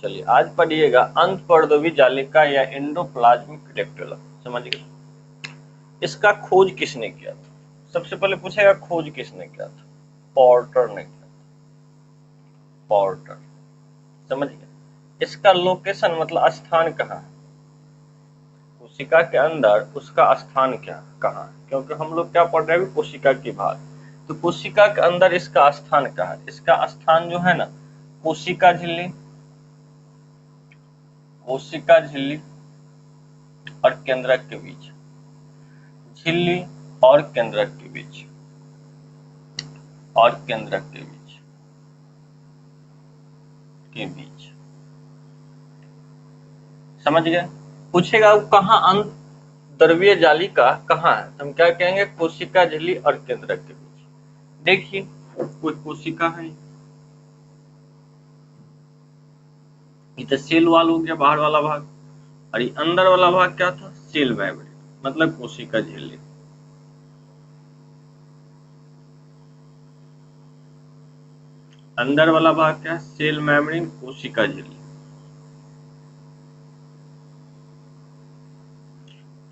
चलिए आज पढ़िएगा अंतपर्दवी जालिका या एंडोप्लाज्मिक रेटिकुलम। समझ गए? इसका खोज किसने किया था? सबसे पहले पूछेगा खोज किसने किया था? पोर्टर ने किया था। पोर्टर। समझ गए? इसका लोकेशन मतलब स्थान कहाँ है? कोशिका के अंदर उसका स्थान क्या कहाँ है? क्योंकि हम लोग क्या पढ़ रहे हैं कोशिका की भाग, तो कोशिका के अंदर इसका स्थान कहाँ है? इसका स्थान जो है ना कोशिका झिल्ली, कोशिका झिल्ली और केंद्रक के बीच, झिल्ली और केंद्रक के बीच, और केंद्रक के बीच समझ गए? पूछेगा कहाँ अंत द्रव्य जालिका कहाँ है? हम क्या कहेंगे कोशिका झिल्ली और केंद्रक के बीच। देखिए कोई कोशिका है, ये तो सेल वाल हो गया बाहर वाला भाग, और ये अंदर वाला भाग क्या था? सेल मेम्ब्रेन मतलब कोशिका झिल्ली। अंदर वाला भाग क्या है? सेल मेम्ब्रेन कोशिका झिल्ली।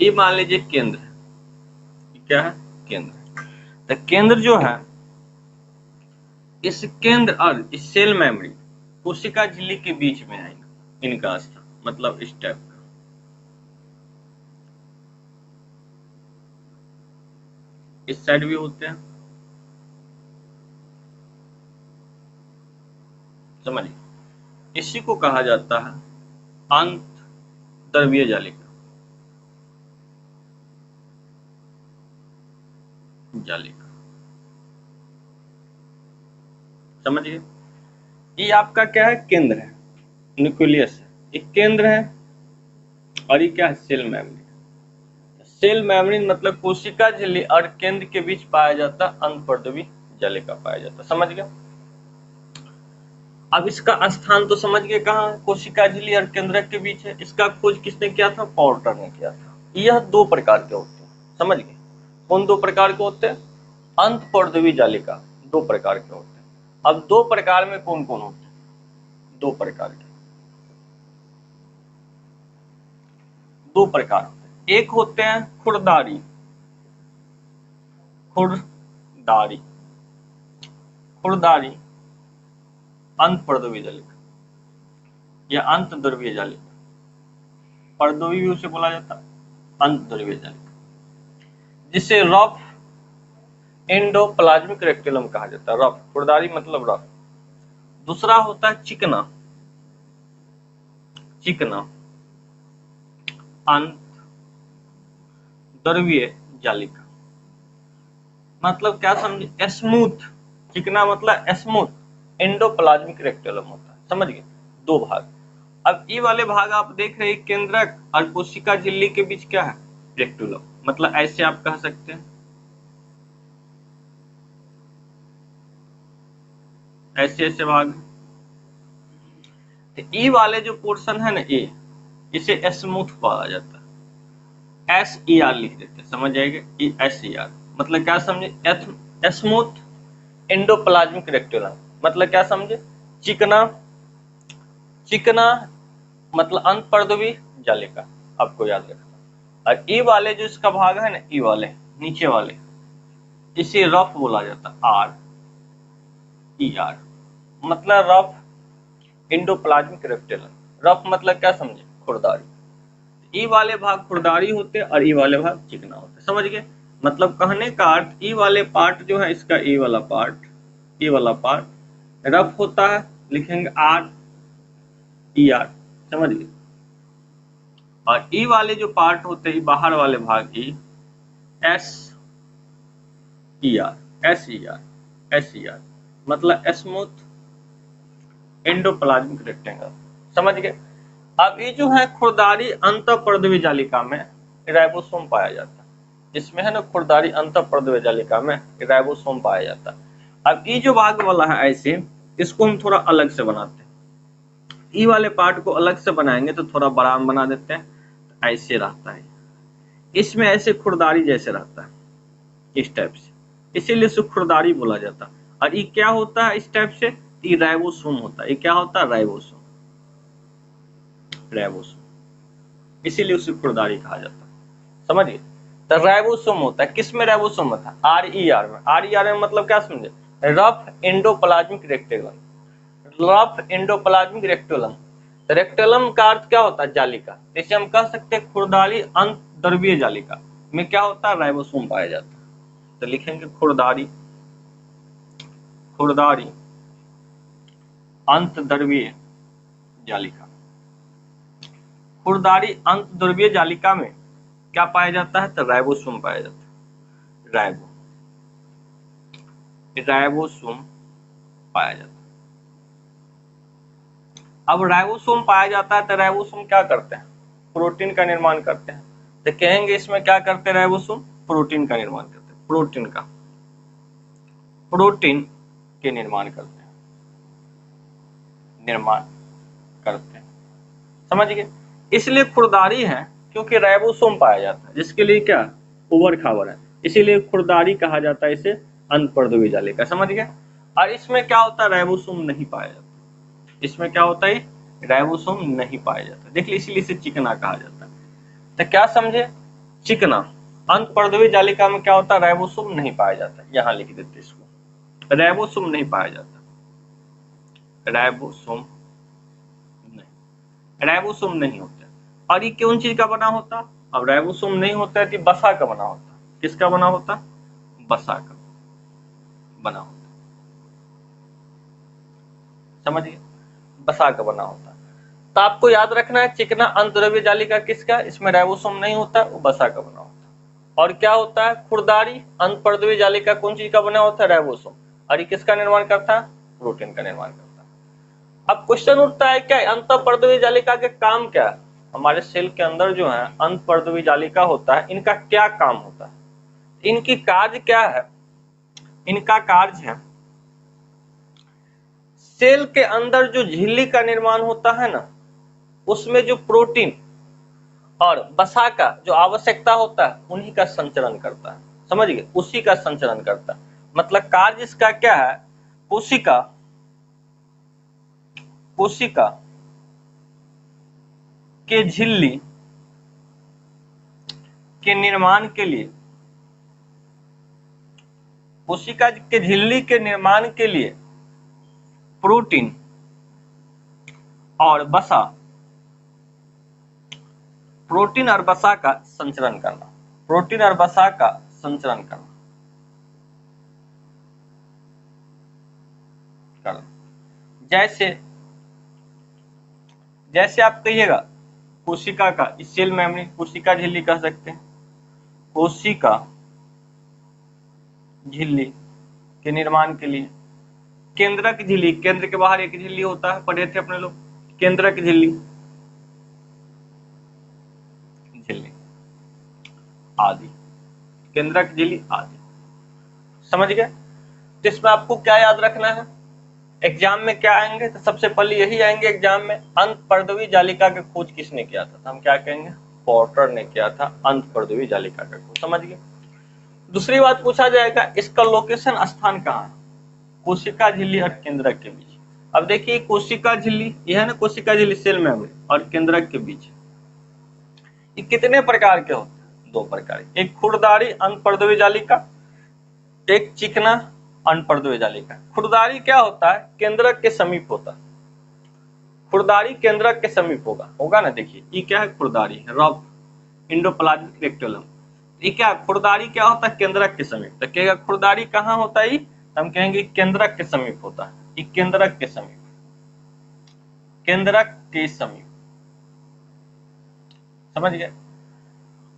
ये मान लीजिए केंद्र है, क्या है? केंद्र। तो केंद्र जो है, इस केंद्र और इस सेल मेम्ब्रेन कोशिका झिल्ली के बीच में है इनका स्थान, मतलब इस टाइप का। इस साइड भी होते हैं, समझिए। इसी को कहा जाता है अंत द्रव्य जालिका। समझिए, ये आपका क्या है? केंद्र है, न्यूक्लियस है, एक केंद्र है, और ये क्या है? Cell membrane. सेल मेम्ब्रेन मतलब कोशिका झिल्ली और केंद्र के बीच पाया जाता अंतपर्दवी जालिका पाया जाता। समझ गया? अब इसका स्थान तो समझ गए कहाँ? कोशिका झिल्ली और केंद्रक के बीच है। इसका खोज किसने किया था? पोर्टर ने किया था। यह दो प्रकार के होते हैं, समझ गए? कौन दो प्रकार के होते हैं? अंतपर्दवी जालिका दो प्रकार के होते हैं। अब दो प्रकार में कौन कौन होते हैं? दो प्रकार के, दो प्रकार होते हैं। एक होते हैं खुरदारी, खुरदारी, खुरदारी अंतपर्दवी जालिका या अंत द्रव्य जालिका। पर्दवी भी उसे बोला जाता है, अंत द्रव्य जालिका, जिसे रफ एंडोप्लाज्मिक रेटिकुलम कहा जाता है। रफ, खुरदारी मतलब रफ। दूसरा होता है चिकना, चिकना अंत द्रव्य जालिका। मतलब क्या समझे? स्मूथ। चिकना मतलब स्मूथ एंडोप्लाज्मिक रेटिकुलम होता है। समझ गए? दो भाग। अब ये वाले भाग आप देख रहे हैं केंद्रक और कोशिका झिल्ली के बीच क्या है? रेटिकुलम। मतलब ऐसे आप कह सकते हैं, ऐसे ऐसे भाग। तो ये वाले जो पोर्शन है ना, ये इसे स्मूथ कहा जाता है। SER लिख देते हैं, समझ जाएगा? SER मतलब क्या समझे? स्मूथ एंडोप्लाज्मिक रेटिकुलम मतलब क्या समझे? चिकना, चिकना मतलब अंतपर्दवी जालिका, आपको याद रखना। और ई वाले जो इसका भाग है ना, ई वाले नीचे वाले, इसे रफ बोला जाता है। RER मतलब रफ एंडोप्लाज्मिक रेटिकुलम। रफ मतलब क्या समझे? खुरदारी। ई वाले भाग खुरदारी होते हैं और ई वाले भाग चिकना होते हैं। समझ गए? मतलब कहने का अर्थ, ई वाले पार्ट जो है इसका, ई वाला पार्ट, ई वाला पार्ट रफ होता है, लिखेंगे RER। समझ गए? और ई वाले जो पार्ट होते हैं बाहर वाले भाग, ई SER मतलब स्मूथ एंडोप्लाज्मिक रेक्टेंगल। समझ गए? अब ये जो है खुरदारी अंतःपर्दवी जालिका में राइबोसोम पाया जाता है। इसमें है ना खुरदारी अंतःपर्दवी जालिका में राइबोसोम पाया जाता है। अब ये जो भाग वाला है ऐसे, इसको हम थोड़ा अलग से बनाते हैं। ई वाले पार्ट को अलग से बनाएंगे तो थोड़ा बड़ा बना देते हैं, ऐसे रहता है। इसमें ऐसे खुरदारी जैसे रहता है, इस टाइप से, इसीलिए इसे खुरदारी बोला जाता है। और ये क्या होता है इस टाइप से? ये राइबोसोम होता है। ये क्या होता है? राइबोसोम। राइबोसोम, इसीलिए उसे खुरदारी कहा जाता है। समझिए, तो राइबोसोम होता है, किस में राइबोसोम होता है? RER में। RER में मतलब क्या समझे? Rough endoplasmic reticulum. Rough endoplasmic reticulum, reticulum का अर्थ क्या होता है? जालिका। जैसे हम कह सकते हैं खुरदारी अंतद्रव्यीय जालिका में क्या होता है? राइबोसोम पाया जाता है। तो लिखेंगे खुरदारी, खुरदारी अंतद्रव्यीय जालिका। खुरदारी अंतद्रव्यीय जालिका में क्या पाया जाता है? तो राइबोसोम पाया जाता है। राइबोसोम पाया जाता है। अब राइबोसोम पाया जाता है तो राइबोसोम क्या करते हैं? प्रोटीन का निर्माण करते हैं। तो कहेंगे इसमें क्या करते हैं? राइबोसोम प्रोटीन का निर्माण करते हैं। प्रोटीन के निर्माण करते हैं, समझ गए? इसलिए खुरदारी है क्योंकि राइबोसोम पाया जाता है, जिसके लिए क्या उबर खाबर है, इसीलिए खुरदारी कहा जाता है इसे अंतपर्दवी जालिका। समझ गए? और इसमें क्या होता है? राइबोसोम नहीं पाया जाता। इसमें क्या होता है? राइबोसोम नहीं पाया जाता। देखिए, इसीलिए इसे चिकना कहा जाता है। तो क्या समझे? चिकना अंतपर्दवी जालिका में क्या होता है? राइबोसोम नहीं पाया जाता। यहाँ लिख देते इसको, राइबोसोम नहीं पाया जाता। राइबोसोम नहीं होता। और ये कौन चीज का बना होता? अब राइबोसोम नहीं होता है तो बसा का बना होता। किसका बना होता? बसा का बना होता। समझिए, बसा का बना होता। तो आपको याद रखना है चिकना अंतद्रव्य जालिका किसका? इसमें राइबोसोम नहीं होता, वो बसा का बना होता। और क्या होता है? खुरदारी अंतपर्दवी जालिका कौन चीज का बना होता है? राइबोसोम। और ये किसका निर्माण करता है? प्रोटीन का निर्माण करता है। अब क्वेश्चन उठता है क्या अंतःपर्दवी जालिका के काम क्या है? हमारे सेल के अंदर जो है अंतःपर्दवी जालिका होता है, इनका क्या काम होता है? इनकी कार्य क्या है? इनका कार्य है सेल के अंदर जो झिल्ली का निर्माण होता है ना, उसमें जो प्रोटीन और वसा का जो आवश्यकता होता है उन्हीं का संचरण करता है। समझिए, उसी का संचरण करता है। मतलब कार्य इसका क्या है? कोशिका के झिल्ली के निर्माण के लिए, कोशिका के झिल्ली के निर्माण के लिए प्रोटीन और वसा का संचरण करना, प्रोटीन और वसा का संचरण करना। जैसे आप कहिएगा कोशिका का सेल मेम्ब्रेन, कोशिका झिल्ली कह सकते हैं। कोशिका झिल्ली के निर्माण के लिए केंद्रक झिल्ली, केंद्र के बाहर एक झिल्ली होता है, पढ़े थे अपने लोग, केंद्रक झिल्ली आदि, केंद्रक झिल्ली आदि। समझ गए? तो इसमें आपको क्या याद रखना है? एग्जाम में क्या आएंगे? तो सबसे पहले यही आएंगे एग्जाम में, अंतःपर्दवी जालिका की खोज किसने किया था? तो हम क्या कहेंगे? पोर्टर ने किया था अंतःपर्दवी जालिका का खोज। समझ गए? दूसरी बात पूछा जाएगा इसका लोकेशन स्थान कहाँ है? कोशिका झिल्ली और केंद्रक के बीच। अब देखिए कोशिका झिल्ली, यह है ना कोशिका झिल्ली सेल मेम्ब्रेन और केंद्रक के बीच, ये कितने प्रकार के होते हैं? दो प्रकार, एक खुरदारी अंतःपर्दवी जालिका, एक चिकना अंतःपर्दवी जालिका। खुरदारी क्या होता है? केंद्रक के समीप होता है। खुरदारी केंद्रक के समीप होगा ना। देखिए ये क्या है? खुरदारी, रफ एंडोप्लाज्मिक रेक्टेगुलम। ये क्या खुरदारी क्या होता है? केंद्रक के समीप। तो कहेगा खुरदारी कहाँ होता है? हम कहेंगे केंद्रक के समीप होता है। ये केंद्रक के समीप, केंद्रक के समीप। समझ गए?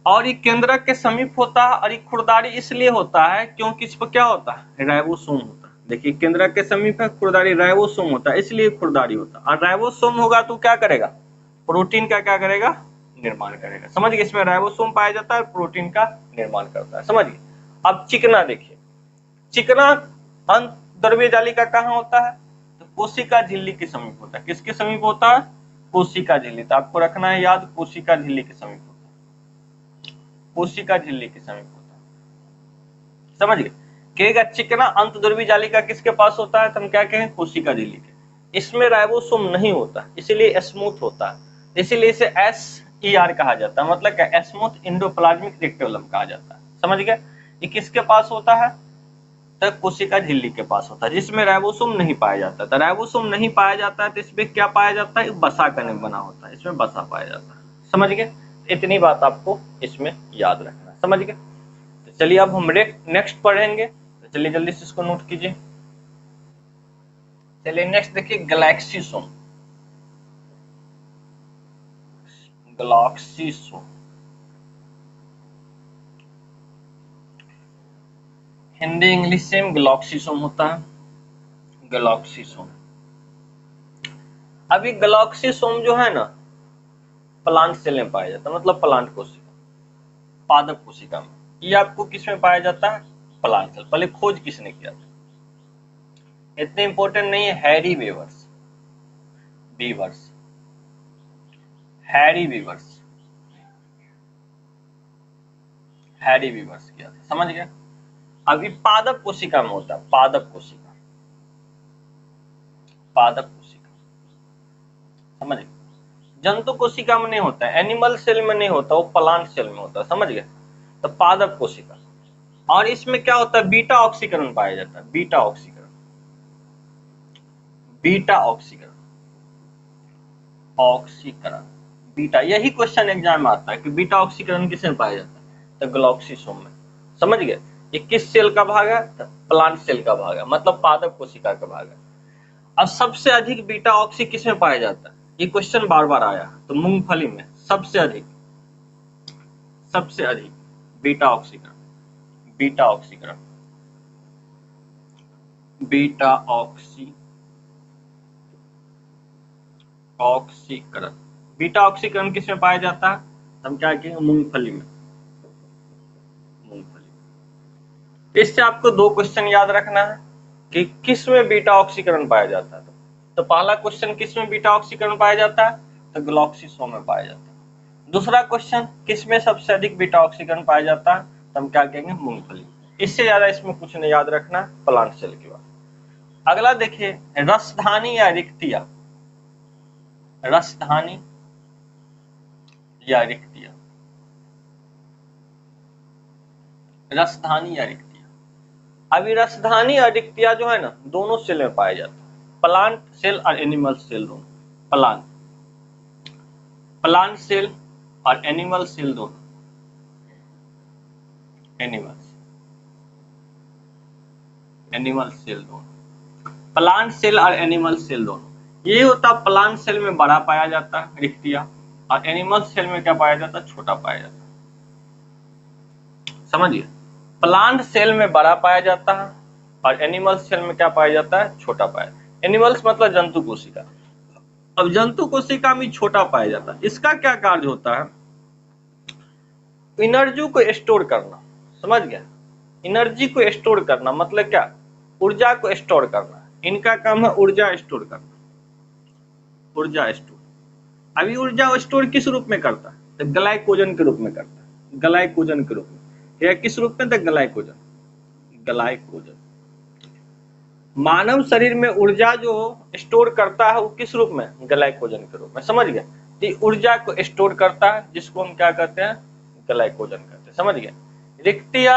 और ये केंद्रक के समीप होता है। और ये खुरदारी इसलिए होता है क्योंकि इस पर क्या होता है? राइबोसोम होता है। देखिए केंद्रक के समीप है, खुरदारी राइबोसोम होता है, इसलिए खुरदारी होता है। और राइबोसोम होगा तो क्या करेगा? प्रोटीन का क्या करेगा? निर्माण करेगा। समझ गए? इसमें राइबोसोम पाया जाता है, प्रोटीन का निर्माण करता है। समझ गए? अब चिकना देखिए, चिकना अंतःद्रव्यीय जालिका कहाँ होता है? तो कोशिका झिल्ली के समीप होता है। किसके समीप होता है? कोशिका झिल्ली। तो आपको रखना है याद, कोशिका झिल्ली के समीप होता है, कोशिका झिल्ली के समीप होता है। समझ गए? कहेगा चिकना अंतःद्रव्यीय जालिका किसके पास होता है? तो हम क्या कहें? कोशिका झिल्ली के। इसमें राइबोसोम नहीं होता, इसीलिए स्मूथ होता है। इसीलिए इसे SER कहा जाता है, मतलब क्या, स्मूथ एंडोप्लाज्मिक रेक्टेबुलम कहा जाता है। समझ गए? ये किसके पास होता है? तो कोशिका झिल्ली के पास होता है, जिसमें राइबोसोम नहीं पाया जाता। तो राइबोसोम नहीं पाया जाता है तो इसमें क्या पाया जाता है? बसा का बना होता है, इसमें बसा पाया जाता है। समझ गए? इतनी बात आपको इसमें याद रखना है। समझ गए? तो चलिए अब हम नेक्स्ट पढ़ेंगे, तो चलिए जल्दी से इसको नोट कीजिए। चलिए नेक्स्ट देखिए, गैलेक्सीसोम। गैलेक्सीसोम हिंदी इंग्लिश सेम गैलेक्सीसोम होता है, गैलेक्सीसोम। अभी गैलेक्सीसोम जो है ना, प्लांट सेल में पाया जाता है, मतलब प्लांट कोशिका, पादप कोशिका में। ये आपको किस में पाया जाता है? Plant cell. पहले खोज किसने किया था? इतने इंपॉर्टेंट नहीं है, Harry Weavers, Weavers, Harry Weavers, Harry Weavers किया था। समझ गए? अभी पादप कोशिका में होता है, पादप कोशिका, पादप कोशिका। समझ गए? जंतु कोशिका में नहीं होता है, एनिमल सेल में नहीं होता, वो प्लांट सेल में होता है। समझ गए? तो पादप कोशिका। और इसमें क्या होता है? बीटा ऑक्सीकरण पाया जाता है, बीटा ऑक्सीकरण, बीटा ऑक्सीकरण, ऑक्सीकरण, बीटा। यही क्वेश्चन एग्जाम में आता है कि बीटा ऑक्सीकरण किसमें पाया जाता है? तो गैलेक्सीसोम में। समझ गए? ये किस सेल का भाग है? तो प्लांट सेल का भाग है, मतलब पादप कोशिका का भाग है। अब सबसे अधिक बीटा ऑक्सी किसमें पाया जाता है? ये क्वेश्चन बार बार आया, तो मूंगफली में सबसे अधिक, सबसे अधिक बीटा ऑक्सीकरण, बीटा ऑक्सीकरण, बीटा ऑक्सी, ऑक्सीकरण, बीटा ऑक्सीकरण किसमें पाया जाता है? हम क्या कहेंगे? मूंगफली में, मूंगफली। इससे आपको दो क्वेश्चन याद रखना है कि किस में बीटा ऑक्सीकरण पाया जाता है। तो पहला क्वेश्चन किस में बीटा ऑक्सीकरण पाया जाता है? तो गैलेक्सीसोम में पाया जाता है। दूसरा क्वेश्चन किस में सबसे अधिक बीटा ऑक्सीकरण पाया जाता है? तो हम क्या कहेंगे? मूंगफली। इससे ज्यादा इसमें कुछ नहीं याद रखना, प्लांट सेल के बाद। अगला देखिए, रसधानी या रिक्तिया, रसधानी या रिक्तिया, रसधानी या रिक्तिया। अभी रसधानी या रिक्तिया जो है ना, दोनों सेल में पाया जाता है, प्लांट सेल और एनिमल सेल दोनों, प्लांट, प्लांट सेल और एनिमल सेल दोनों, एनिमल्स, एनिमल सेल दोनों, प्लांट सेल और एनिमल सेल दोनों। ये होता है प्लांट सेल में बड़ा पाया जाता है रिक्तिया, और एनिमल सेल में क्या पाया जाता है? छोटा पाया जाता है। समझिए? प्लांट सेल में बड़ा पाया जाता है और एनिमल सेल में क्या पाया जाता है? छोटा पाया। एनिमल्स मतलब जंतु कोशिका। अब जंतु कोशिका में छोटा पाया जाता है। इसका क्या कार्य होता है? एनर्जी को स्टोर करना। समझ गया? एनर्जी को स्टोर करना मतलब क्या? ऊर्जा को स्टोर करना। इनका काम है ऊर्जा स्टोर करना, ऊर्जा स्टोर। अभी ऊर्जा स्टोर किस रूप में करता है? तो ग्लाइकोजन के रूप में करता है, ग्लाइकोजन के रूप में। या किस रूप में? तो ग्लाइकोजन, ग्लाइकोजन। मानव शरीर में ऊर्जा जो स्टोर करता है वो किस रूप में? ग्लाइकोजन के रूप में। समझ गए? तो ऊर्जा को स्टोर करता है, जिसको हम क्या कहते हैं? ग्लाइकोजन कहते हैं। समझ गए? रिक्तिया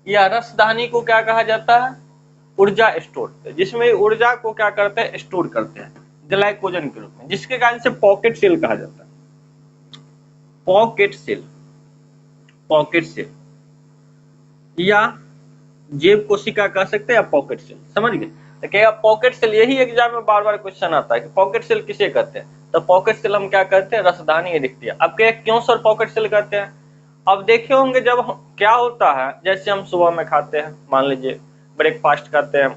या रसधानी को क्या कहा जाता है? ऊर्जा स्टोर, जिसमें ऊर्जा को क्या करते हैं? स्टोर करते हैं ग्लाइकोजन के रूप में, जिसके कारण से पॉकेट सेल कहा जाता है, पॉकेट सेल, पॉकेट सेल या जेब कोशिका कह सकते हैं, या पॉकेट सेल। समझ गए? तो क्या पॉकेट सेल, यही एग्जाम में बार बार क्वेश्चन आता है कि पॉकेट सेल किसे कहते हैं? तो पॉकेट सेल हम क्या कहते हैं? रसधानी रिक्तिया। अब क्या, क्यों सर पॉकेट सेल कहते हैं? अब देखे होंगे जब क्या होता है, जैसे हम सुबह में खाते हैं, मान लीजिए ब्रेकफास्ट करते हैं,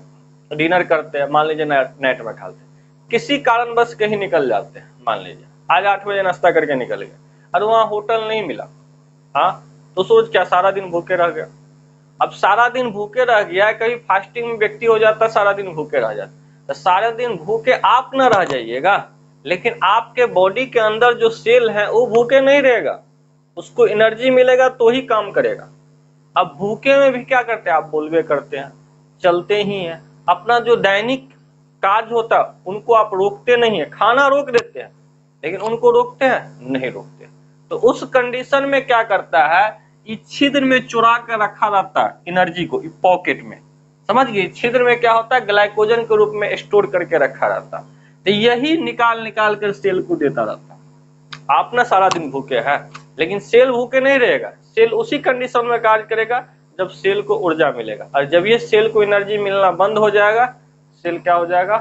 डिनर करते हैं, मान लीजिए नाइट में खाते हैं, किसी कारण बस कहीं निकल जाते हैं, मान लीजिए आज 8 बजे नाश्ता करके निकल गए और वहां होटल नहीं मिला, हाँ, तो सोच क्या सारा दिन भूखे रह गया। अब सारा दिन भूखे रह गया, कभी फास्टिंग में व्यक्ति हो जाता, सारा दिन भूखे रह जाता, तो सारा दिन भूखे आप न रह जाइएगा, लेकिन आपके बॉडी के अंदर जो सेल है वो भूखे नहीं रहेगा, उसको एनर्जी मिलेगा तो ही काम करेगा। अब भूखे में भी क्या करते हैं? आप बोलबे करते हैं, चलते ही हैं, अपना जो दैनिक कार्य होता है उनको आप रोकते नहीं है, खाना रोक देते हैं, लेकिन उनको रोकते हैं? नहीं रोकते। तो उस कंडीशन में क्या करता है, इस छिद्र में चुरा कर रखा रहता है एनर्जी को, पॉकेट में, समझ गए। छिद्र में क्या होता है, ग्लाइकोजन के रूप में स्टोर करके रखा रहता है। तो यही निकाल निकाल कर सेल को देता रहता है। आप ना सारा दिन भूखे हैं, लेकिन सेल भूखे नहीं रहेगा। सेल उसी कंडीशन में कार्य करेगा जब सेल को ऊर्जा मिलेगा, और जब ये सेल को एनर्जी मिलना बंद हो जाएगा, सेल क्या हो जाएगा,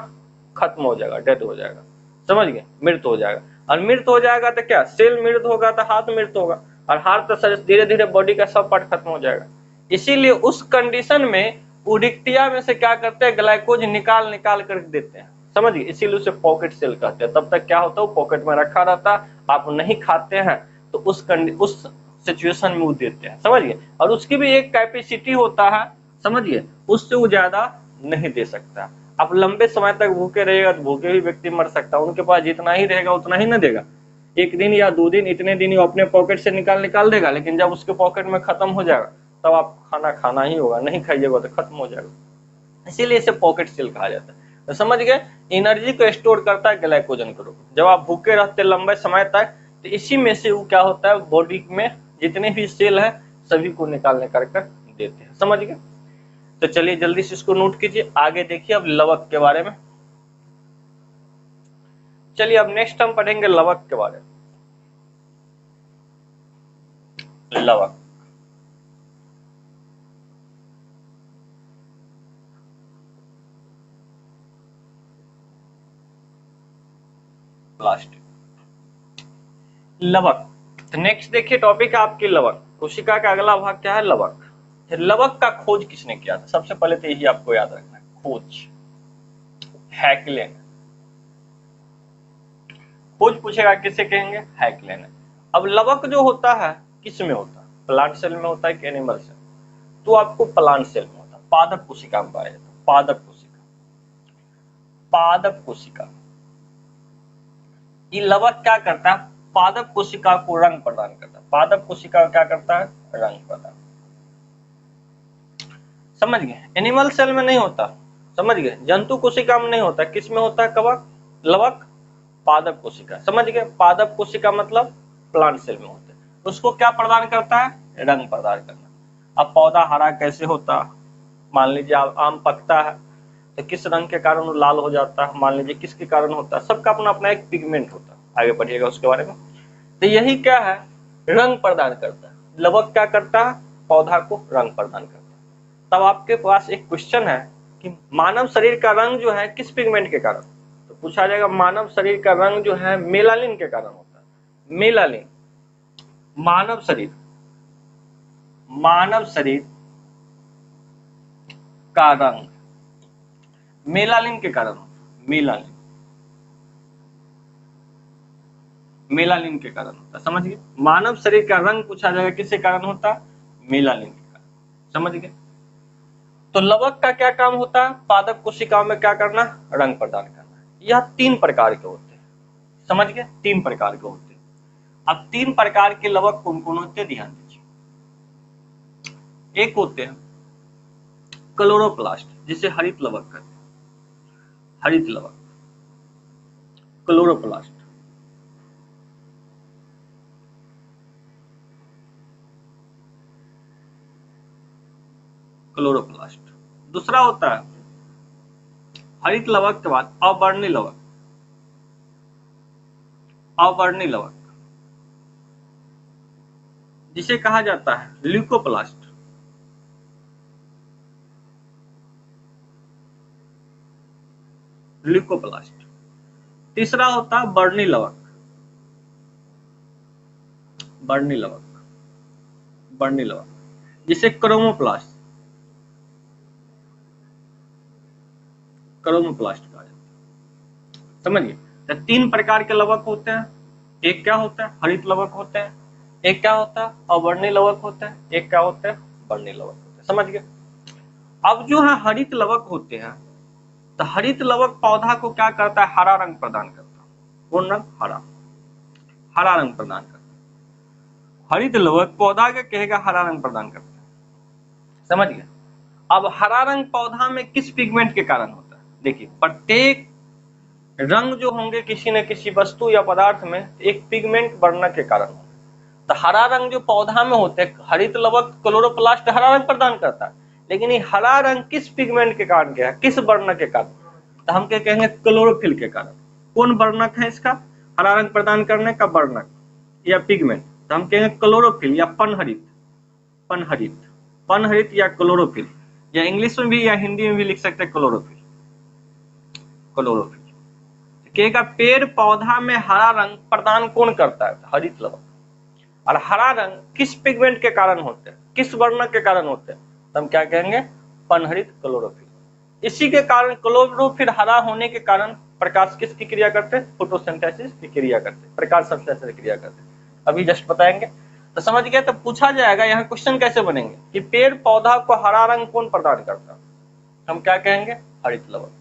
खत्म हो जाएगा, डेड हो जाएगा, समझ गए, मृत हो जाएगा। और मृत हो जाएगा तो क्या, सेल मृत होगा तो हार्ट मृत होगा, और हार्ट तो धीरे धीरे बॉडी का सब पार्ट खत्म हो जाएगा। इसीलिए उस कंडीशन में उडिक्टिया में से क्या करते हैं, ग्लाइकोज निकाल निकाल कर देते हैं, समझ गए। इसीलिए उसे पॉकेट सेल कहते हैं। तब तक क्या होता है, पॉकेट में रखा रहता, आप नहीं खाते हैं तो उस सिचुएशन में वो देते हैं, समझ गए। और उसकी भी एक कैपेसिटी होता है, समझिए, उससे वो ज्यादा नहीं दे सकता। आप लंबे समय तक भूखे रहेगा तो भूखे भी व्यक्ति मर सकता है, उनके पास जितना ही रहेगा उतना ही ना देगा। एक दिन या 2 दिन, इतने दिन वो अपने पॉकेट से निकाल देगा, लेकिन जब उसके पॉकेट में खत्म हो जाएगा तब आप खाना खाना ही होगा, नहीं खाइएगा तो खत्म हो जाएगा। इसीलिए इसे पॉकेट सेल कहा जाता है। तो समझ गए, एनर्जी को स्टोर करता है ग्लाइकोजन के रूप में। जब आप भूखे रहते लंबे समय तक, तो इसी में से वो क्या होता है, बॉडी में जितने भी सेल है सभी को निकाल देते हैं, समझ गए। तो चलिए जल्दी से इसको नोट कीजिए, आगे देखिए अब लवक के बारे में। चलिए अब नेक्स्ट हम पढ़ेंगे लवक के बारे में। लवक, प्लास्टिक, लवक। तो नेक्स्ट देखिए टॉपिक है आपकी लवक। कोशिका का अगला भाग क्या है, लवक। लवक का खोज किसने किया था, सबसे पहले तो यही आपको याद रखना है, खोज हैकलेन। खोज पूछेगा किसे कहेंगे, हैकलेन। अब लवक जो होता है किस में होता है, प्लांट सेल में होता है कि एनिमल सेल, तो आपको प्लांट सेल में होता है, पादप कोशिका में पाया जाता है। पादप कोशिका, पादप कोशिका। ये लवक क्या करता है, पादप कोशिका को रंग प्रदान करता है। पादप कोशिका क्या करता है, रंग प्रदान, समझ गए। एनिमल सेल में नहीं होता, समझ गए। जंतु कोशिका में नहीं होता, किस में होता है, कवक, लवक, पादप कोशिका, समझ गए। पादप कोशिका मतलब प्लांट सेल में होते हैं। उसको क्या प्रदान करता है, रंग प्रदान करना। अब पौधा हरा कैसे होता, मान लीजिए आम पकता है तो किस रंग के कारण वो लाल हो जाता है, मान लीजिए किसके कारण होता है, सबका अपना अपना एक पिगमेंट होता है। आगे बढ़िएगा उसके बारे में। तो यही क्या है, रंग प्रदान करता है। लवक क्या करता है, पौधा को रंग प्रदान करता है। तब आपके पास एक क्वेश्चन है कि मानव शरीर का रंग जो है किस पिगमेंट के कारण, तो पूछा जाएगा मानव शरीर का रंग जो है मेलानिन के कारण होता है। मेलानिन, मानव शरीर, मानव शरीर का रंग मेलानिन के कारण होता है। मेलानिन, मेलानिन के कारण होता है, समझ गए। मानव शरीर का रंग पूछा जाएगा किसके कारण होता है, मेलानिन के कारण, समझ गए। तो लवक का क्या काम होता है, पादप कोशिकाओं में क्या करना, रंग प्रदान करना। यह 3 प्रकार के होते हैं, समझ गए, 3 प्रकार के होते हैं। अब 3 प्रकार के लवक कौन कौन होते हैं, ध्यान दीजिए। एक होते हैं क्लोरोप्लास्ट, जिसे हरित लवक कहते हैं, हरित लवक, क्लोरोप्लास्ट। क्लोरोप्लास्ट। दूसरा होता है हरित लवक के बाद अवर्णी लवक, अवर्णी लवक, जिसे कहा जाता है ल्यूकोप्लास्ट। ल्यूकोप्लास्ट। तीसरा होता है वर्णी लवक, वर्णी लवक, वर्णी लवक, जिसे क्रोमोप्लास्ट, क्रोमोप्लास्ट कहा जाता है, समझिए। तो 3 प्रकार के लवक होते हैं। एक क्या होता है, हरित लवक होते हैं। एक क्या होता है, अवर्णी लवक होते हैं। एक क्या होते हैं, वर्णी लवक होते हैं, समझ गए। अब जो है हरित लवक होते हैं, तो हरित लवक पौधा को क्या करता है, हरा रंग प्रदान करता है। कौन रंग, हरा, हरा रंग प्रदान करता है। हरित लवक पौधा के कहेगा हरा रंग प्रदान करता है, समझ गए। अब हरा रंग पौधा में किस पिगमेंट के कारण होता है, देखिए प्रत्येक रंग जो होंगे किसी न किसी वस्तु या पदार्थ में एक पिगमेंट वर्णक के कारण होंगे। तो हरा रंग जो पौधा में होते हैं, हरित लवक क्लोरोप्लास्ट हरा रंग प्रदान करता है, लेकिन ये हरा रंग किस पिगमेंट के कारण क्या है, किस वर्णक के कारण? तो हम क्या कहेंगे, क्लोरोफिल के कारण। कौन वर्णक है इसका, हरा रंग प्रदान करने का वर्णक या पिगमेंट? तो हम कहेंगे क्लोरोफिल या पनहरित, पनहरित, पनहरित या क्लोरोफिल, या इंग्लिश में भी या हिंदी में भी लिख सकते हैं क्लोरोफिल, क्लोरोफिल। कहेगा पेड़ पौधा में हरा रंग प्रदान कौन करता है, हरित लवक। और हरा रंग किस पिगमेंट के कारण होते हैं, किस वर्णक के कारण होते हैं? तो हम क्या कहेंगे, पनहरित क्लोरोफिल। इसी के कारण क्लोरोफिल हरा होने के कारण प्रकाश किसकी क्रिया करते हैं, फोटोसिंथेसिस की क्रिया करते हैं, प्रकाश संश्लेषण की क्रिया करते हैं। अभी जस्ट बताएंगे। तो समझ गए, तो पूछा जाएगा यहाँ क्वेश्चन कैसे बनेंगे कि पेड़ पौधा को हरा रंग कौन प्रदान करता है, हम क्या कहेंगे, हरित लवक।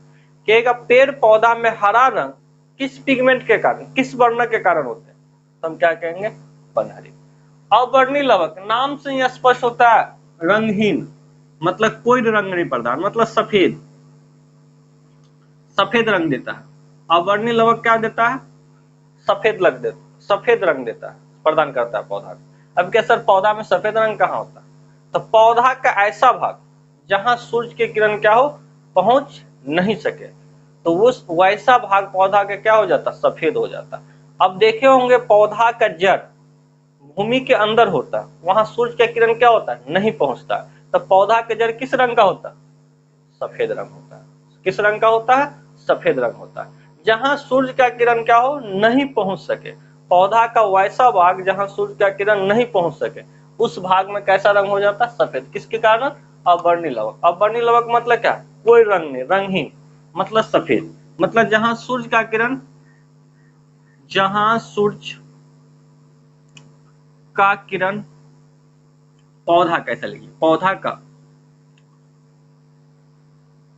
कहेगा पेड़ पौधा में हरा रंग किस पिगमेंट के कारण, किस वर्णक के कारण होते हैं? तो हम क्या कहेंगे, पनहरित। अवर्णीय लवक नाम से ही स्पष्ट होता है, रंगहीन, मतलब कोई रंग नहीं प्रदान, मतलब सफेद, सफेद रंग देता है। अवर्णीय लवक क्या देता है, सफेद लग देता, सफेद रंग देता है, प्रदान करता है पौधा को। अब क्या सर पौधा में सफेद रंग कहाँ होता है? तो पौधा का ऐसा भाग जहां सूर्य की किरण क्या हो, पहुंच नहीं सके, तो वो वैसा भाग पौधा का क्या हो जाता, सफेद हो जाता। अब देखे होंगे पौधा का जड़ भूमि के अंदर होता है, वहां सूर्य का किरण क्या होता है, नहीं पहुंचता। तो पौधा का जड़ किस रंग का होता है, सफेद रंग होता है। किस रंग का होता है, सफेद रंग होता है। जहां सूर्य का किरण क्या हो, नहीं पहुंच सके, पौधा का वैसा भाग जहां सूर्य का किरण नहीं पहुंच सके, उस भाग में कैसा रंग हो जाता है, सफेद। किसके कारण, अवर्णीय लवक। अवर्णीय लवक मतलब क्या, कोई रंग नहीं, रंगहीन, मतलब सफेद। मतलब जहां सूर्य का किरण, जहां सूर्य का किरण, पौधा कैसा लिखिए, पौधा का,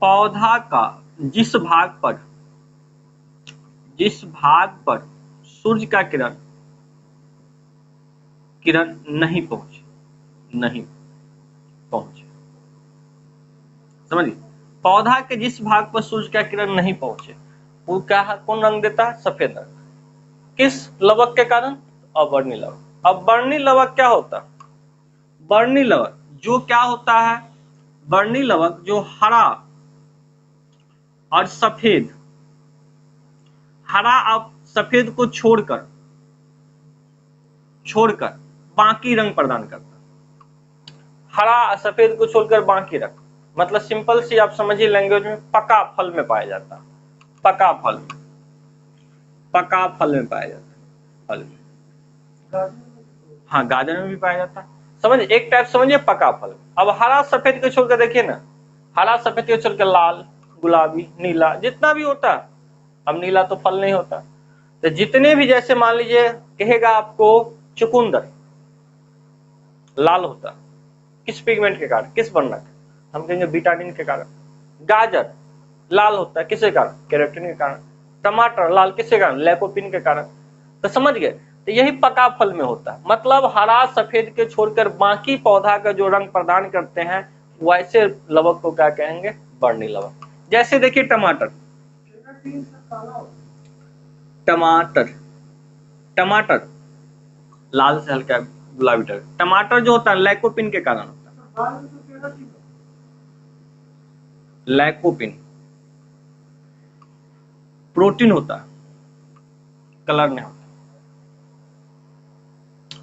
पौधा का जिस भाग पर, जिस भाग पर सूर्य का किरण, किरण नहीं पहुंचे, नहीं पहुंचे, समझिए, पौधा के जिस भाग पर सूर्य का किरण नहीं पहुंचे वो क्या है, कौन रंग देता है, सफेद रंग। किस लवक के कारण, अवर्णीय लवक। अब वर्णीय लवक क्या होता है, वर्णीय लवक जो क्या होता है, वर्णीय लवक जो हरा और सफेद, हरा और सफेद को छोड़कर, छोड़कर बाकी रंग प्रदान करता है। हरा और सफेद को छोड़कर बाकी रंग, मतलब सिंपल सी आप समझिए लैंग्वेज में, पका फल में पाया जाता है, पका फल, पका फल में पाया जाता है, फल में, हाँ गाजर में भी पाया जाता है। समझ, एक टाइप समझिए पका फल। अब हरा सफेद को छोड़कर देखिए ना, हरा सफेद को छोड़कर लाल, गुलाबी, नीला, जितना भी होता है। अब नीला तो फल नहीं होता, तो जितने भी, जैसे मान लीजिए कहेगा आपको चुकंदर लाल होता, किस पिगमेंट के कारण, किस वर्णक, हम कहेंगे विटामिन के कारण। गाजर लाल होता है किसके कारण, कैरोटीन के कारण। टमाटर लाल किसके कारण, लैकोपिन के कारण। तो समझ गए, तो यही पका फल में होता है, मतलब हरा सफेद के छोड़कर बाकी पौधा का जो रंग प्रदान करते हैं वैसे लवक को क्या कहेंगे, वर्णीय लवक। जैसे देखिए टमाटर, टमाटर, टमाटर लाल से हल्का गुलाबी टाइप। टमाटर जो होता है लैकोपिन के कारण होता है, लैकोपिन प्रोटीन होता है, कलर नहीं होता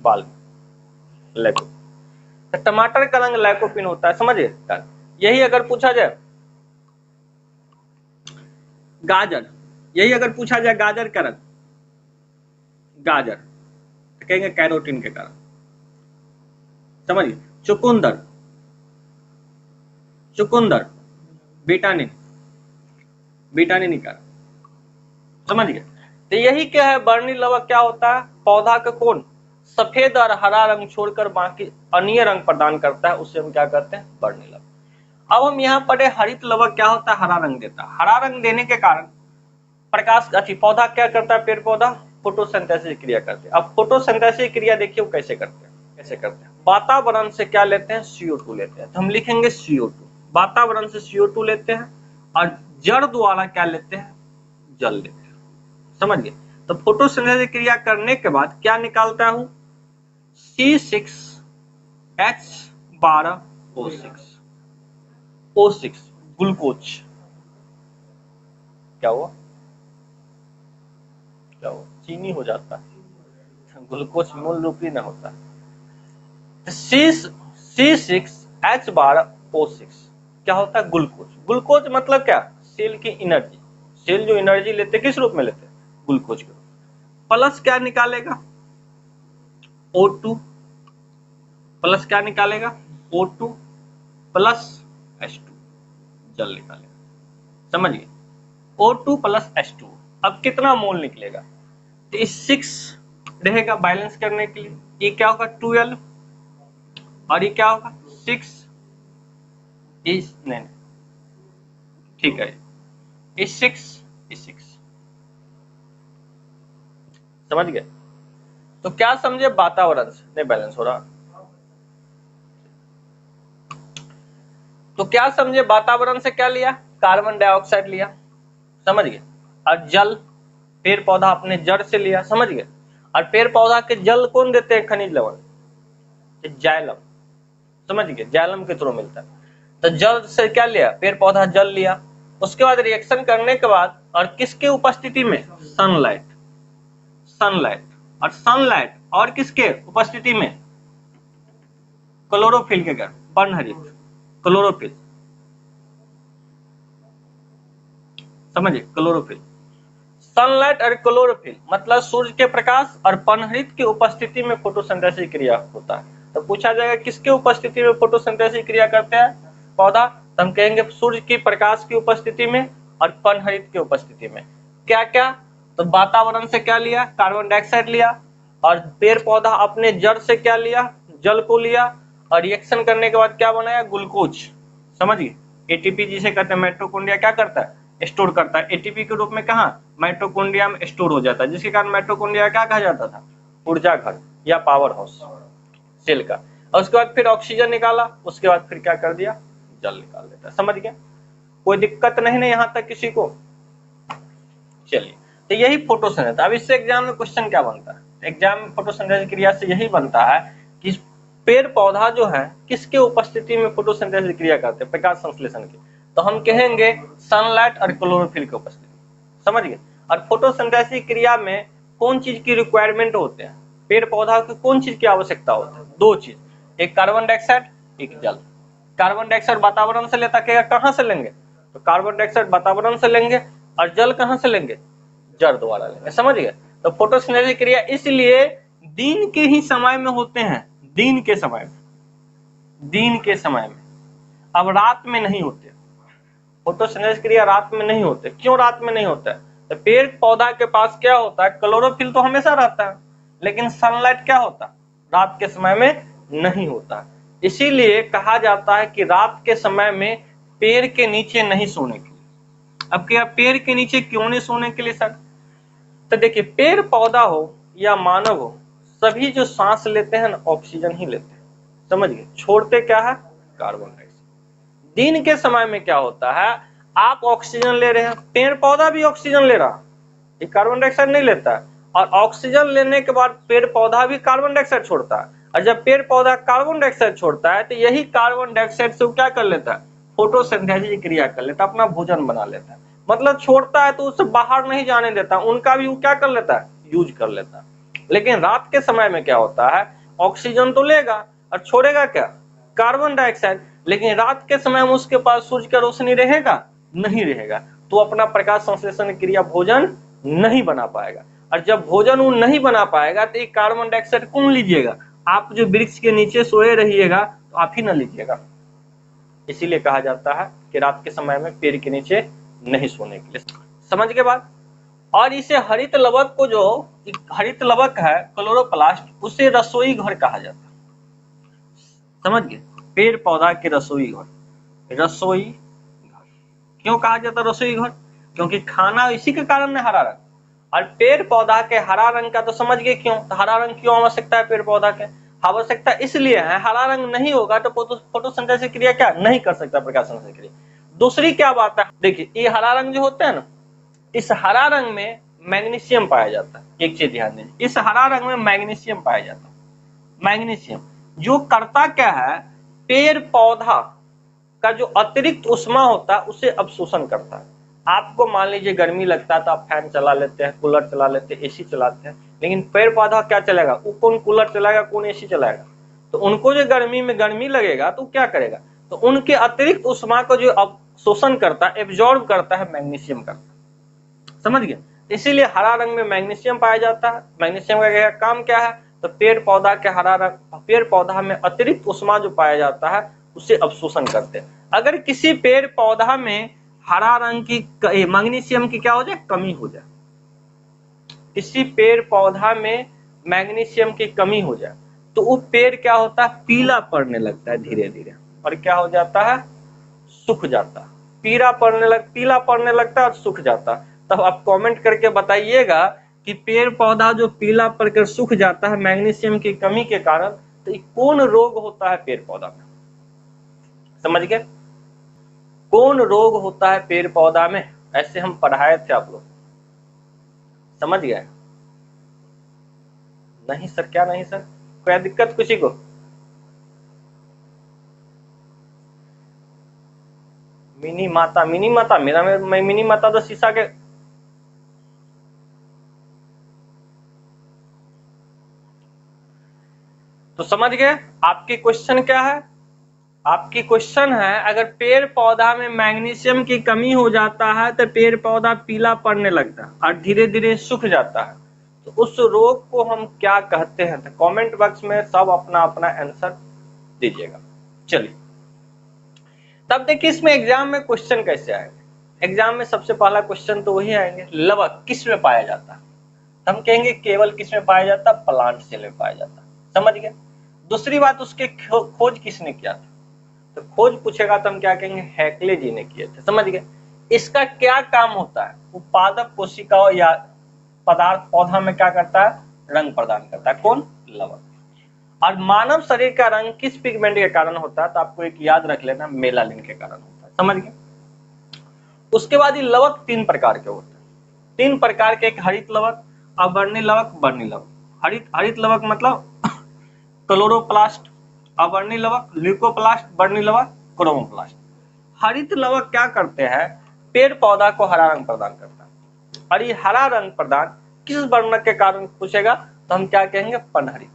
बाल में, लैकोपिन। तो टमाटर का रंग लैकोपिन होता है, समझिए। यही अगर पूछा जाए गाजर, यही अगर पूछा जाए गाजर का रंग, गाजर तो कहेंगे कैरोटीन के कारण, समझिए। चुकंदर, चुकंदर विटामिन, विटामिन का, समझ गए। तो यही क्या है, वर्णीय लवक क्या होता है, पौधा का कौन, सफेद और हरा रंग छोड़कर बाकी अन्य रंग प्रदान करता है, उसे हम क्या कहते हैं, वर्णीय लवक। अब हम यहाँ पढ़े हरित लवक क्या होता है, हरा रंग देता है। हरा रंग देने के कारण प्रकाश, अच्छी पौधा क्या करता है, पेड़ पौधा फोटोसिंथेसिस क्रिया करते हैं। अब फोटोसिंथेसिस क्रिया देखिए वो कैसे करते हैं, कैसे करते हैं। वातावरण से क्या लेते हैं, CO2 लेते हैं, तो हम लिखेंगे CO2, वातावरण से CO2 लेते हैं, और जड़ द्वारा क्या लेते हैं, जल लेते हैं। समझ गए। तो फोटोसिंथेसिस क्रिया करने के बाद क्या निकालता हूं, C6H12O6 ग्लूकोज। क्या हुआ, चीनी हो जाता है, ग्लूकोज मूल रूप ही ना होता। C6H12O6 क्या होता है, ग्लूकोज। ग्लूकोज मतलब क्या, सेल की एनर्जी। सेल जो एनर्जी लेते किस रूप में लेते, ग्लूकोज के रूप। प्लस क्या निकालेगा, O2 प्लस क्या निकालेगा, O2 प्लस H2 जल निकालेगा। समझ गए, O2 प्लस H2। अब कितना मोल निकलेगा, तो इस 6 रहेगा बैलेंस करने के लिए, ये क्या होगा 12 और ये क्या होगा 6 इस नहीं ठीक है, इस 6 समझ गए। तो क्या समझे, वातावरण से नहीं बैलेंस हो रहा, तो क्या समझे, वातावरण से क्या लिया, कार्बन डाइऑक्साइड लिया, समझ गए। और जल पेड़ पौधा अपने जड़ से लिया, समझ गए। और पेड़ पौधा के जल कौन देते हैं, खनिज लवण, जाइलम, समझ गए, जाइलम के थ्रू मिलता है। तो जल से क्या लिया, पेड़ पौधा जल लिया। उसके बाद रिएक्शन करने के बाद और किसके उपस्थिति में, सनलाइट और सनलाइट और किसके उपस्थिति में, क्लोरोफिल के कारण, पर्णहरित क्लोरोफिल, समझिए क्लोरोफिल। सनलाइट और क्लोरोफिल मतलब सूर्य के प्रकाश और पर्णहरित की उपस्थिति में फोटोसिंथेसिस क्रिया होता है। तो पूछा जाएगा किसके उपस्थिति में फोटोसिंथेसिस क्रिया करते हैं पौधा, तो हम कहेंगे सूर्य की प्रकाश की उपस्थिति में और पर्णहरित की उपस्थिति में। क्या क्या, तो वातावरण से क्या लिया, कार्बन डाइऑक्साइड लिया, और पेड़ पौधा अपने जड़ से क्या लिया, जल को लिया, और रिएक्शन करने के बाद क्या बनाया, ग्लूकोज। समझिए, एटीपी जिसे कहते हैं, माइटोकॉन्ड्रिया क्या करता है, स्टोर करता है। एटीपी के रूप में कहां, माइटोकॉन्ड्रिया में स्टोर हो जाता है, जिसके कारण माइटोकॉन्ड्रिया क्या कहा जाता था, ऊर्जा घर या पावर हाउस सेल का। और उसके बाद फिर ऑक्सीजन निकाला, उसके बाद फिर क्या कर दिया, जल निकाल देता। समझ गया, कोई दिक्कत नहीं ना यहां तक किसी को। चलिए, तो यही फोटोसिंथेसिस। अब इससे एग्जाम में क्वेश्चन क्या बनता है, एग्जाम में फोटोसिंथेसिस क्रिया से यही बनता है कि पेड़ पौधा जो है किसके उपस्थिति में फोटोसिंथेसिस क्रिया करते हैं, प्रकाश संश्लेषण की। तो हम कहेंगे सनलाइट और क्लोरोफिल की उपस्थिति, समझ गए। और फोटोसिंथेसिस क्रिया में कौन चीज की रिक्वायरमेंट होते हैं, पेड़ पौधा की कौन चीज की आवश्यकता होती है, दो चीज, एक कार्बन डाइऑक्साइड, एक जल। कार्बन डाइऑक्साइड वातावरण से लेता है, कहां से लेंगे, तो कार्बन डाइऑक्साइड वातावरण से लेंगे, और जल कहां से लेंगे, जड़ द्वारा लेंगे। समझ गए। तो फोटोसिंथेसिस क्रिया इसलिए दिन के ही समय में होते हैं, दिन के समय में, अब रात में नहीं होते। फोटोसिंथेसिस क्रिया रात में नहीं होते। क्यों रात में नहीं होता है, तो पेड़ पौधा के पास क्या होता है, क्लोरोफिल तो हमेशा रहता है, लेकिन सनलाइट क्या होता है, रात के समय में नहीं होता। इसीलिए कहा जाता है कि रात के समय में पेड़ के नीचे नहीं सोने के लिए। अब क्या पेड़ के नीचे क्यों नहीं सोने के लिए सर, तो देखिए पेड़ पौधा हो या मानव हो, सभी जो सांस लेते हैं ना ऑक्सीजन ही लेते हैं, समझ गए, छोड़ते क्या है, कार्बन डाइऑक्साइड। दिन के समय में क्या होता है, आप ऑक्सीजन ले रहे हैं, पेड़ पौधा भी ऑक्सीजन ले रहा, ये कार्बन डाइऑक्साइड नहीं लेता है, और ऑक्सीजन लेने के बाद पेड़ पौधा भी कार्बन डाइऑक्साइड छोड़ता है। और जब पेड़ पौधा कार्बन डाइऑक्साइड छोड़ता है तो यही कार्बन डाइऑक्साइड से वो क्या कर लेता है, फोटोसिंथेसिस क्रिया कर लेता है, अपना भोजन बना लेता है। मतलब छोड़ता है तो उससे बाहर नहीं जाने देता, उनका भी वो क्या कर लेता है, यूज कर लेता है। लेकिन रात के समय में क्या होता है, ऑक्सीजन तो लेगा और छोड़ेगा क्या, कार्बन डाइऑक्साइड। लेकिन रात के समय में उसके पास सूर्य का रोशनी रहेगा, नहीं रहेगा, तो अपना प्रकाश संश्लेषण क्रिया भोजन नहीं बना पाएगा। और जब भोजन वो नहीं बना पाएगा तो एक कार्बन डाइऑक्साइड कौन लीजिएगा, आप जो वृक्ष के नीचे सोए रहिएगा तो आप ही ना लीजिएगा। इसीलिए कहा जाता है कि रात के समय में पेड़ के नीचे नहीं सोने के लिए। समझ के बाद, और इसे हरित लवक को, जो हरित लवक है क्लोरोप्लास्ट, उसे रसोई घर कहा जाता है। समझ गए, पेड़ पौधा के रसोई घर, रसोई घर क्यों कहा जाता है रसोई घर, क्योंकि खाना इसी के कारण है हरा रंग। और पेड़ पौधा के हरा रंग का तो समझ गए क्यों, तो हरा रंग क्यों आवश्यकता है पेड़ पौधा के, आवश्यकता इसलिए है, हरा रंग नहीं होगा तो फोटोसिंथेसिस क्रिया क्या नहीं कर सकता, प्रकाश संश्लेषण क्रिया। दूसरी क्या बात है, देखिए ये हरा रंग जो होता है ना, इस हरा रंग में मैग्नीशियम पाया जाता है। एक चीज ध्यान दीजिए, इस हरा रंग में मैग्नीशियम पाया जाता है। मैग्नीशियम जो करता क्या है, पेड़ पौधा का जो अतिरिक्त उष्मा होता है उसे अवशोषण करता है। आपको मान लीजिए गर्मी लगता है तो आप फैन चला लेते हैं, कूलर चला लेते हैं, एसी चलाते हैं, लेकिन पेड़ पौधा क्या चलेगा, वो कौन कूलर चलाएगा, कौन एसी चलाएगा? तो उनको जो गर्मी में गर्मी लगेगा तो क्या करेगा, तो उनके अतिरिक्त उष्मा को जो अवशोषण करता है, एब्जॉर्ब करता है, मैग्नीशियम करता है। समझ गए? इसीलिए हरा रंग में मैग्नीशियम पाया जाता है। मैग्नीशियम का काम क्या है, तो पेड़ पौधा के हरा रंग, पेड़ पौधा में अतिरिक्त उष्मा जो पाया जाता है उसे अवशोषण करते हैं। अगर किसी पेड़ पौधा में हरा रंग की मैग्नीशियम की क्या हो जाए, कमी हो जाए, किसी पेड़ पौधा में मैग्नीशियम की कमी हो जाए तो वो पेड़ क्या होता है, पीला पड़ने लगता है धीरे धीरे, और क्या हो जाता है, सूख जाता है। पीला पड़ने लगता है और सूख जाता है। तब आप कमेंट करके बताइएगा कि पेड़ पौधा जो पीला पड़कर सूख जाता है मैग्नीशियम की कमी के कारण, तो कौन रोग होता है पेड़ पौधा में? समझ गए? कौन रोग होता है पेड़ पौधा में? ऐसे हम पढ़ाए थे, आप लोग समझ गए? नहीं सर, क्या नहीं सर, कोई दिक्कत किसी को? मिनी माता मेरा मैं मिनी माता तो शीशा के, तो समझ गए आपकी क्वेश्चन क्या है? आपकी क्वेश्चन है अगर पेड़ पौधा में मैग्नीशियम की कमी हो जाता है तो पेड़ पौधा पीला पड़ने लगता है और धीरे धीरे सूख जाता है, तो उस रोग को हम क्या कहते हैं? तो कमेंट बॉक्स में सब अपना अपना आंसर दीजिएगा। चलिए, तब देखिए इसमें एग्जाम में क्वेश्चन कैसे आएंगे। एग्जाम में सबसे पहला क्वेश्चन तो वही आएंगे, लवक किस में पाया जाता है? हम कहेंगे केवल किस में पाया जाता है, प्लांट सेल में पाया जाता है। समझ गए? दूसरी बात, उसके खोज किसने किया था? तो खोज पूछेगा तो हम क्या कहेंगे, हैकले जी ने किए थे। समझ गए? इसका क्या काम होता है, उत्पादक कोशिकाओं या पदार्थ पौधा में क्या करता है, रंग प्रदान करता है। कौन? लवक। और मानव शरीर का रंग किस पिगमेंट के कारण होता है? तो आपको एक याद रख लेना, मेलानिन के कारण होता है। समझ गए? उसके बाद ये लवक 3 प्रकार के होते हैं। 3 प्रकार के, एक हरित लवक, अवर्णी लवक, वर्णी लवक। हरित लवक मतलब क्लोरोप्लास्ट, अवर्णी लवक ल्यूकोप्लास्ट, वर्णी लवक क्रोमोप्लास्ट। हरित लवक क्या करते हैं, पेड़ पौधा को हरा रंग प्रदान करता है। और ये हरा रंग प्रदान किस वर्ण के कारण पूछेगा तो हम क्या कहेंगे, पनहरित।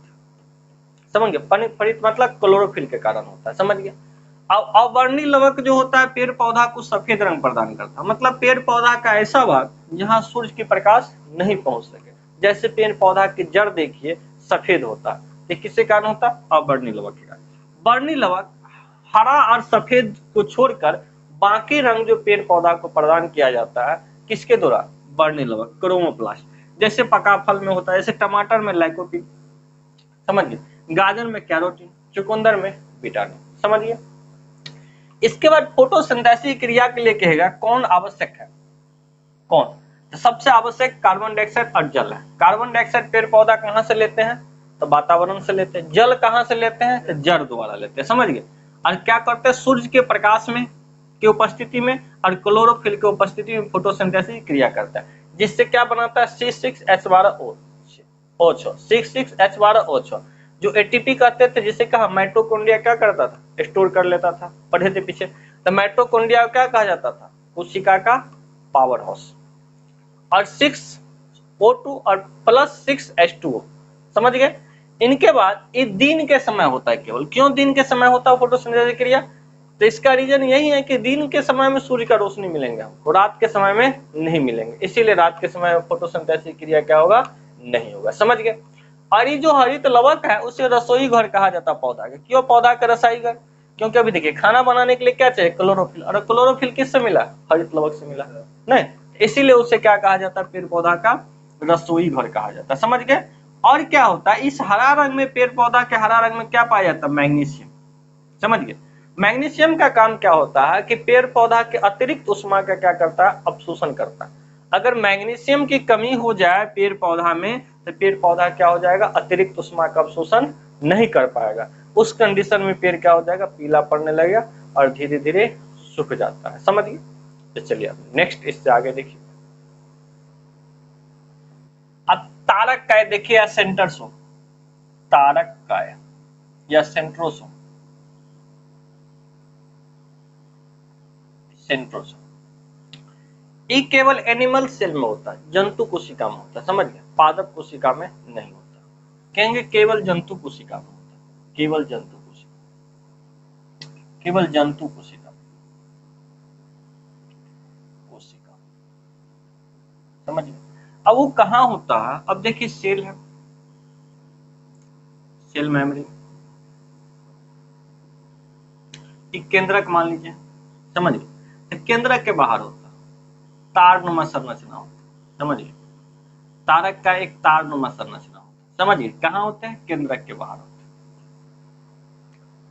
समझ गए? पनहरित मतलब क्लोरोफिल के कारण होता है। समझ गए? अब अवर्णी लवक जो होता है पेड़ पौधा को सफेद रंग प्रदान करता है, मतलब पेड़ पौधा का ऐसा भाग जहां सूर्य की प्रकाश नहीं पहुंच सके। जैसे पेड़ पौधा की जड़ देखिए सफेद होता है, ये किसके कारण होता है, अवर्णी लवक के कारण। वर्णी लवक हरा और सफेद को छोड़कर बाकी रंग जो पेड़ पौधा को प्रदान किया जाता है किसके द्वारा, वर्णी लवक, क्रोमोप्लास्ट। जैसे पका फल में होता है, जैसे टमाटर में लाइकोपिन, समझ गए, गाजर में कैरोटीन, चुकंदर में विटामिन। समझ गए? इसके बाद फोटोसिंथेसिस क्रिया के लिए कहेगा कौन आवश्यक है, कौन? तो सबसे आवश्यक कार्बन डाइऑक्साइड और जल है। कार्बन डाइऑक्साइड पेड़ पौधा कहां से लेते हैं, तो वातावरण से लेते हैं। जल कहां से लेते हैं, तो जड़ द्वारा लेते हैं। समझ गए? और क्या करते हैं, सूर्य के प्रकाश में की उपस्थिति में और क्लोरोफिल की उपस्थिति में फोटोसिंथेसिस क्रिया करता है, जिससे क्या बनाता है, C6H12O6, 6,6H12O6 जो एटीपी कहते थे, जिसे कहा माइटोकॉन्ड्रिया क्या करता था, स्टोर कर लेता था। पढ़े थे पीछे, तो माइटोकॉन्ड्रिया क्या कहा जाता था, कोशिका का पावर हाउस। और 6O2 और प्लस 6H2O। समझ गए? इनके बाद ये दिन के समय होता है केवल। क्यों दिन के समय होता है फोटोसिंथेसिस क्रिया, तो इसका रीजन यही है कि दिन के समय में सूर्य का रोशनी मिलेंगे हमको, रात के समय में नहीं मिलेंगे, इसीलिए रात के समय में फोटोसिंथेसिस क्रिया क्या होगा, नहीं होगा। समझ गए? और ये जो हरित लवक है उसे रसोई घर कहा जाता है पौधा के। क्यों पौधा का रसोई घर, क्योंकि अभी देखिए खाना बनाने के लिए क्या चाहिए, क्लोरोफिल, और क्लोरोफिल किससे मिला, हरित लवक से मिला, नहीं, इसीलिए उसे क्या कहा जाता है, पेड़ पौधा का रसोई घर कहा जाता है। समझ गए? और क्या होता है, इस हरा रंग में, पेड़ पौधा के हरा रंग में क्या पाया जाता है, मैग्नीशियम। समझ गए? मैग्नीशियम का काम क्या होता है कि पेड़ पौधा के अतिरिक्त उष्मा का क्या करता है, अवशोषण करता है। अगर मैग्नीशियम की कमी हो जाए पेड़ पौधा में तो पेड़ पौधा क्या हो जाएगा, अतिरिक्त उष्मा का अवशोषण नहीं कर पाएगा। उस कंडीशन में पेड़ क्या हो जाएगा, पीला पड़ने लगेगा और धीरे धीरे सूख जाता है। समझ गए? तो चलिए नेक्स्ट इससे आगे देखिए। तारक काय देखिए या सेंट्रोसोम, तारक काय या सेंट्रोसोम, सेंट्रोसोम ये केवल एनिमल सेल में होता है, जंतु कोशिका में होता है, समझ गए, पादप कोशिका में नहीं होता। कहेंगे केवल जंतु कोशिका में होता है, केवल जंतु कोशिका, केवल जंतु कोशिका, कोशिका, समझ गए। अब वो कहाँ होता है, अब देखिए सेल है, सेल मेमोरी, एक केंद्रक मान लीजिए, समझ गए, केंद्रक के बाहर होता, तारनुमा संरचना होता, समझिए, तारक का एक तारनुमा संरचना होता, समझिए, कहाँ होते हैं, केंद्रक के बाहर होते हैं,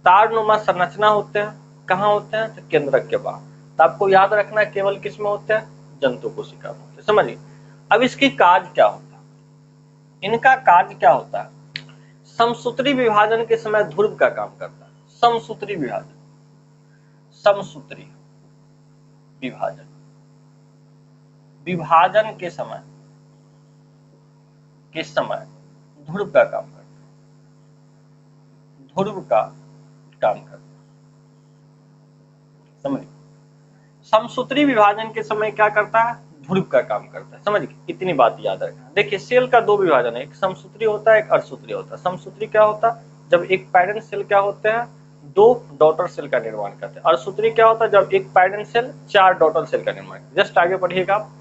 तारनुमा संरचना होते हैं, कहाँ होते हैं, तो केंद्रक के बाहर। तो आपको याद रखना है केवल किस में होते हैं, जंतु कोशिका में होते हैं, समझिए। अब इसकी कार्य क्या होता है, इनका कार्य क्या होता है, समसूत्री विभाजन के समय ध्रुव का काम करता है, समसूत्री विभाजन, समसूत्री विभाजन, विभाजन के समय ध्रुव का काम करता है, ध्रुव का काम करता है, समझिए, समसूत्री विभाजन के समय क्या करता है, ध्रुव का काम करता है, समझिए, इतनी बात याद रखना। देखिए सेल का दो विभाजन है, एक समसूत्री होता है, एक अर्धसूत्री होता है। समसूत्री क्या होता है, जब एक पैरेंट सेल क्या होते हैं, दो डॉटर सेल का निर्माण करते हैं। अर्धसूत्री क्या होता है, जब एक पैरेंट सेल चार डॉटर सेल का निर्माण करते हैं। जस्ट आगे पढ़िएगा आप।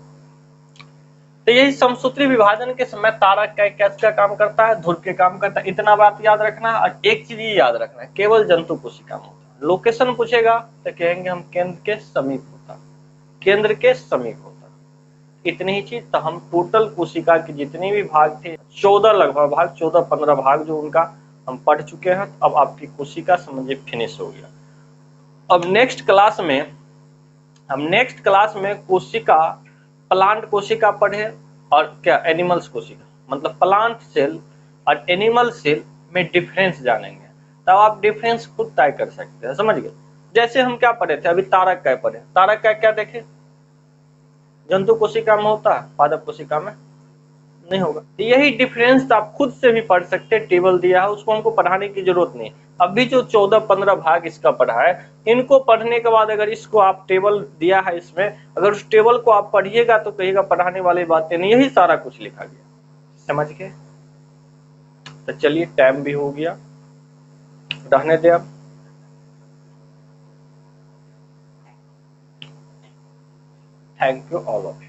तो यही समसूत्री विभाजन के समय तारक का क्या काम करता है, ध्रुव के काम करता है, इतना बात याद रखना। और एक चीज ये याद रखना है, केवल जंतु कोशिका में होता है। लोकेशन पूछेगा तो कहेंगे हम केंद्र के समीप होता, केंद्र के समीप होता, इतनी ही चीज। तो हम टोटल कोशिका के जितने भी भाग थे 14 लगभग भाग, 14-15 भाग जो उनका हम पढ़ चुके हैं। अब आपकी कोशिका समझिए फिनिश हो गया। अब नेक्स्ट क्लास में कोशिका, प्लांट कोशिका पढ़े और क्या एनिमल्स कोशिका, मतलब प्लांट सेल और एनिमल सेल में डिफरेंस जानेंगे। तब आप डिफरेंस खुद तय कर सकते हैं, समझ गए। जैसे हम क्या पढ़े थे अभी, तारक काय पढ़े, तारक काय क्या देखे, जंतु कोशिका में होता है, पादप कोशिका में नहीं होगा। यही डिफरेंस आप खुद से भी पढ़ सकते हैं, टेबल दिया है उसको हमको पढ़ाने की जरूरत नहीं। अभी जो 14-15 भाग इसका पढ़ा है, इनको पढ़ने के बाद अगर इसको आप टेबल दिया है इसमें, अगर उस टेबल को आप पढ़िएगा तो कहिएगा पढ़ाने वाली बातें नहीं, यही सारा कुछ लिखा गया, समझ गए। तो चलिए टाइम भी हो गया, रहने दे अब। Thank you all of you.